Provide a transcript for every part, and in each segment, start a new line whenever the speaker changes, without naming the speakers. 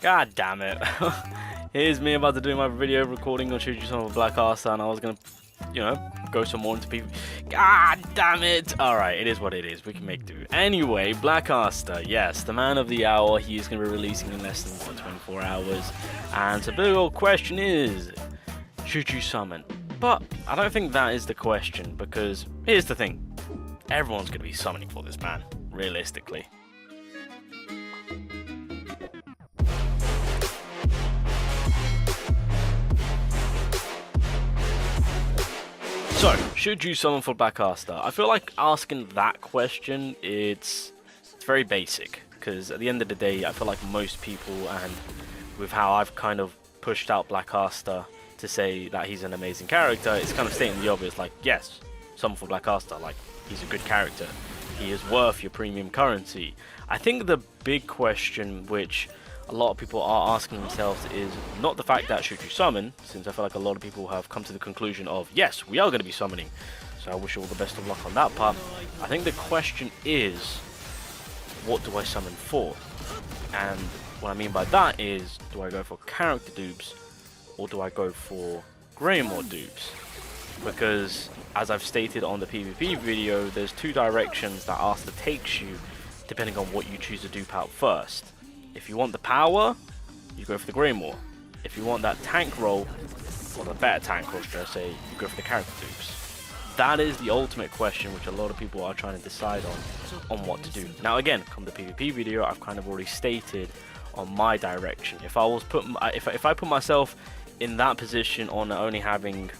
God damn it. Here's me about to do my video recording on Should You Summon Black Asta, and I was gonna, go some more into people. God damn it! Alright, it is what it is. We can make do. Anyway, Black Asta, yes, the man of the hour. He is gonna be releasing in less than 24 hours. And the big old question is, should you summon? But I don't think that is the question, because here's the thing. Everyone's gonna be summoning for this man, realistically. So, should you summon for Black Asta? I feel like asking that question, it's very basic, because at the end of the day, I feel like most people, and with how I've kind of pushed out Black Asta to say that he's an amazing character, it's kind of stating the obvious, like, yes, summon for Black Asta, like, he's a good character. He is worth your premium currency. I think the big question, which a lot of people are asking themselves, is not the fact that should you summon, since I feel like a lot of people have come to the conclusion of, yes, we are going to be summoning, so I wish you all the best of luck on that part. I think the question is, what do I summon for? And what I mean by that is, do I go for character dupes, or do I go for Greymore dupes? Because, as I've stated on the PvP video, there's two directions that Asta takes you, depending on what you choose to dupe out first. If you want the power, you go for the Greymore. If you want that tank roll, or the better tank roll, should I say, you go for the character dupes. That is the ultimate question, which a lot of people are trying to decide on what to do. Now again, come the PvP video, I've kind of already stated on my direction. If I was if I put myself in that position on only having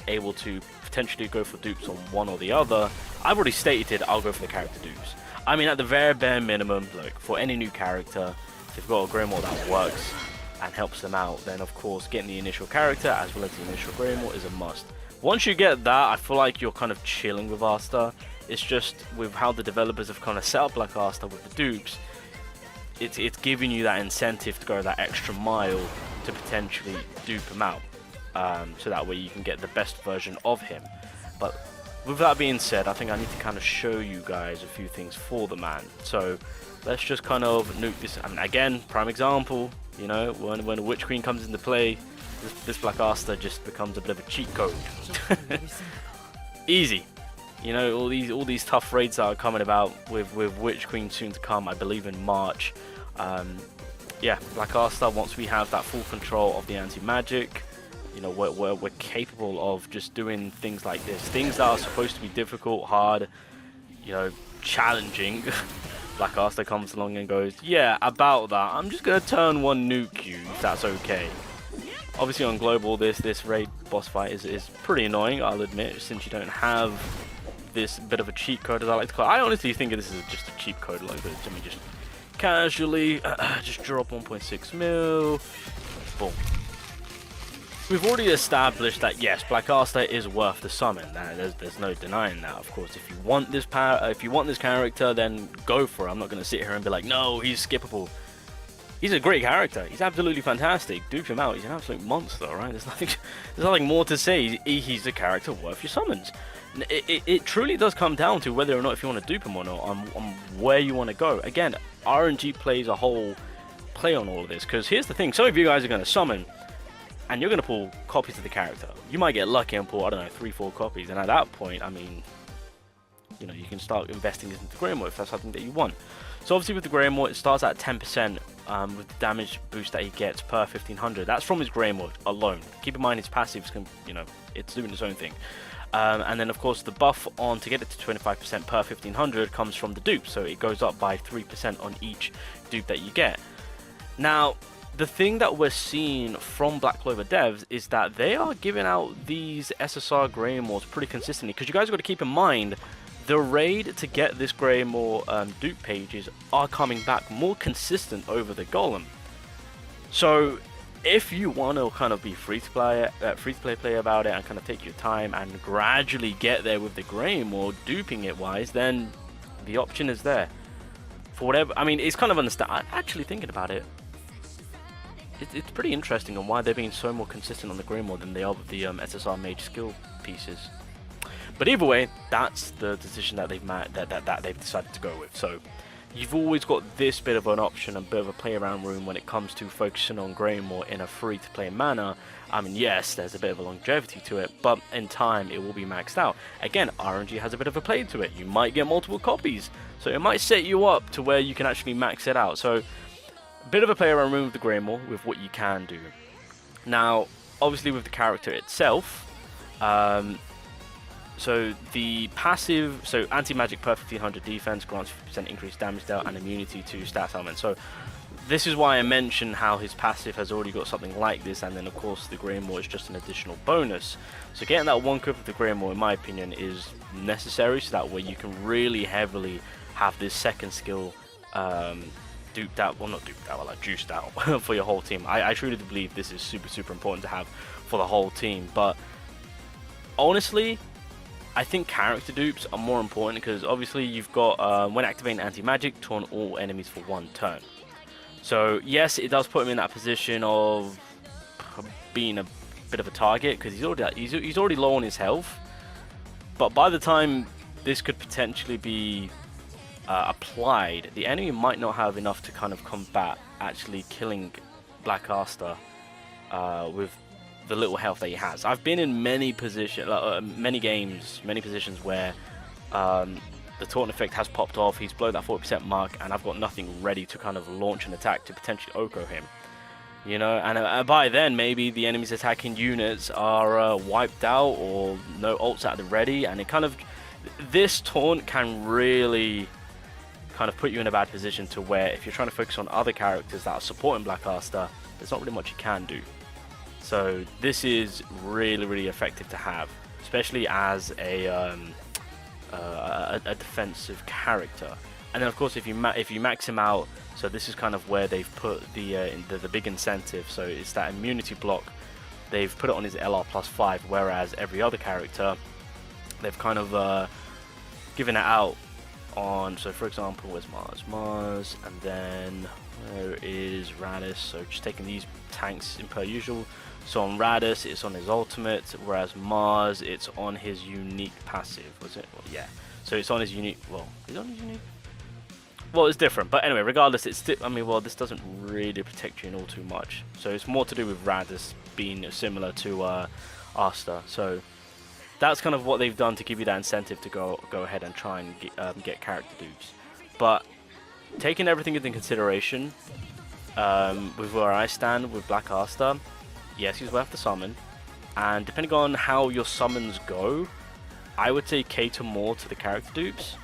able to potentially go for dupes on one or the other, I've already stated I'll go for the character dupes. I mean, at the very bare minimum, look, for any new character, if they've got a Greymore that works and helps them out, then of course getting the initial character as well as the initial Greymore is a must. Once you get that, I feel like you're kind of chilling with Asta. It's just with how the developers have kind of set up Black Asta with the dupes, it's giving you that incentive to go that extra mile to potentially dupe him out. So that way you can get the best version of him. But with that being said, I think I need to kind of show you guys a few things for the man. So let's just kind of nuke this. I mean, again, prime example, when a Witch Queen comes into play, this Black Asta just becomes a bit of a cheat code. Easy. All these tough raids that are coming about with Witch Queen soon to come, I believe in March. Yeah, Black Asta, once we have that full control of the anti-magic, we're capable of just doing things like this. Things that are supposed to be difficult, hard, challenging. Black Asta comes along and goes, yeah, about that, I'm just going to turn one nuke you, if that's okay. Obviously on global, this raid boss fight is pretty annoying, I'll admit, since you don't have this bit of a cheat code, as I like to call it. I honestly think this is just a cheat code, like this. I mean, just casually, just drop 1.6 mil, boom. We've already established that yes, Black Asta is worth the summon. There's no denying that. Of course, if you want this character, then go for it. I'm not going to sit here and be like, no, he's skippable. He's a great character. He's absolutely fantastic. Dupe him out. He's an absolute monster, right? There's nothing more to say. He's a character worth your summons. It truly does come down to whether or not if you want to dupe him or not, on where you want to go. Again, RNG plays a whole play on all of this. Because here's the thing: some of you guys are going to summon, and you're going to pull copies of the character. You might get lucky and pull, I don't know, 3-4 copies. And at that point, I mean, you can start investing into Greymore if that's something that you want. So obviously with the Greymore, it starts at 10% with the damage boost that he gets per 1500. That's from his Greymore alone. Keep in mind his passives can, it's doing its own thing. And then of course the buff on to get it to 25% per 1500 comes from the dupe. So it goes up by 3% on each dupe that you get. Now, the thing that we're seeing from Black Clover devs is that they are giving out these SSR Greymores pretty consistently. Because you guys got to keep in mind, the raid to get this Greymore dupe pages are coming back more consistent over the Golem. So if you want to kind of be free to play player about it and kind of take your time and gradually get there with the Greymore duping it wise, then the option is there. For whatever, I mean, it's kind of actually thinking about it. It's pretty interesting on why they're being so more consistent on the Greymore than they are with the SSR Mage skill pieces. But either way, that's the decision that they've decided to go with. So you've always got this bit of an option, a bit of a play around room when it comes to focusing on Greymore in a free-to-play manner. I mean, yes, there's a bit of a longevity to it, but in time it will be maxed out. Again, RNG has a bit of a play to it. You might get multiple copies, so it might set you up to where you can actually max it out. So, a bit of a play around room with the Greymore with what you can do. Now, obviously with the character itself, so the passive, so anti-magic per 1500 defense grants 50% increased damage dealt and immunity to stats elements. So this is why I mentioned how his passive has already got something like this, and then of course the Greymore is just an additional bonus. So getting that one equip of the Greymore, in my opinion, is necessary, so that way you can really heavily have this second skill duped out, well not duped out, but like juiced out for your whole team. I truly believe this is super important to have for the whole team, but honestly, I think character dupes are more important because obviously you've got, when activating anti-magic, taunt all enemies for 1 turn. So yes, it does put him in that position of being a bit of a target because he's already low on his health. But by the time this could potentially be applied, the enemy might not have enough to kind of combat actually killing Black Asta with the little health that he has. I've been in many positions, many games, many positions where the taunt effect has popped off, he's below that 40% mark, and I've got nothing ready to kind of launch an attack to potentially Oko him. You know, and by then maybe the enemy's attacking units are wiped out or no ults at the ready, and it kind of, this taunt can really kind of put you in a bad position to where if you're trying to focus on other characters that are supporting Black Asta, there's not really much you can do. So this is really effective to have, especially as a defensive character. And then of course if you max him out, so this is kind of where they've put the big incentive. So it's that immunity block. They've put it on his LR +5, whereas every other character they've kind of given it out on. So for example, where's Mars, and then where is Radis? So just taking these tanks in per usual. So on Radis, it's on his ultimate, whereas Mars, it's on his unique passive. Was it? Well, yeah. So it's on his unique. Well, is it on his unique? Well, it's different. But anyway, regardless, it's. I mean, well, this doesn't really protect you in all too much. So it's more to do with Radis being similar to Asta. So that's kind of what they've done to give you that incentive to go ahead and try and get character dupes. But taking everything into consideration, with where I stand with Black Asta, yes, he's worth the summon, and depending on how your summons go, I would say cater more to the character dupes,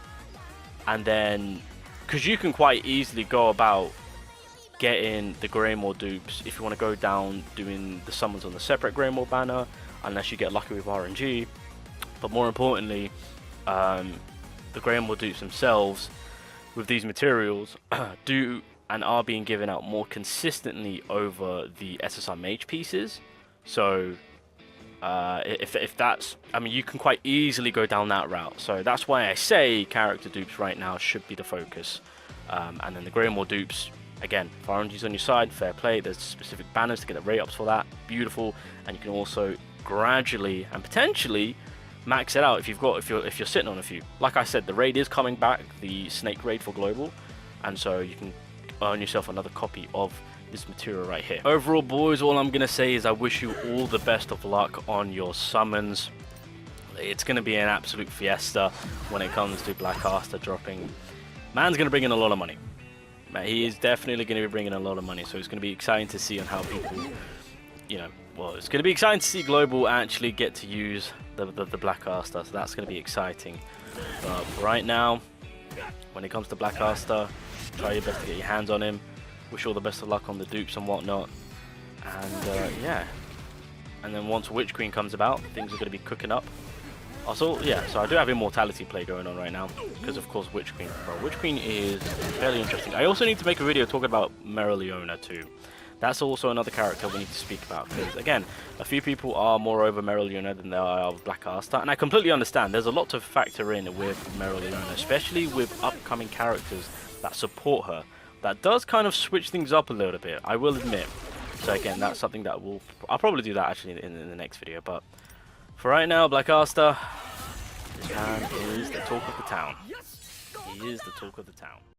and then, because you can quite easily go about getting the Greymore dupes if you want to go down doing the summons on the separate Greymore banner, unless you get lucky with RNG. But more importantly, the Greymore dupes themselves, with these materials, do and are being given out more consistently over the SSR mage pieces. So if that's, I mean, you can quite easily go down that route. So that's why I say character dupes right now should be the focus. And then the Greymore dupes, again, if RNG's on your side, fair play. There's specific banners to get the rate ups for that, beautiful. And you can also gradually and potentially max it out if you're sitting on a few. Like I said, the raid is coming back, the Snake raid for global, and so you can earn yourself another copy of this material right here. Overall, boys, all I'm gonna say is I wish you all the best of luck on your summons. It's gonna be an absolute fiesta when it comes to Black Asta dropping. Man's gonna bring in a lot of money. He is definitely gonna be bringing in a lot of money, so it's gonna be exciting to see on how people, you know, well, it's gonna be exciting to see global actually get to use the Black Asta, so that's gonna be exciting. But right now, when it comes to Black Asta, try your best to get your hands on him. Wish all the best of luck on the dupes and whatnot. And yeah. And then once Witch Queen comes about, things are going to be cooking up. Also, yeah, so I do have immortality play going on right now. Because of course Witch Queen. Bro, Witch Queen is fairly interesting. I also need to make a video talking about Mereoleona too. That's also another character we need to speak about. Because again, a few people are more over Mereoleona than they are of Black Asta. And I completely understand. There's a lot to factor in with Mereoleona. Especially with upcoming characters that support her. That does kind of switch things up a little bit, I will admit. So again, that's something that I'll probably do that actually in the next video. But for right now, Black Asta, this man is the talk of the town. He is the talk of the town.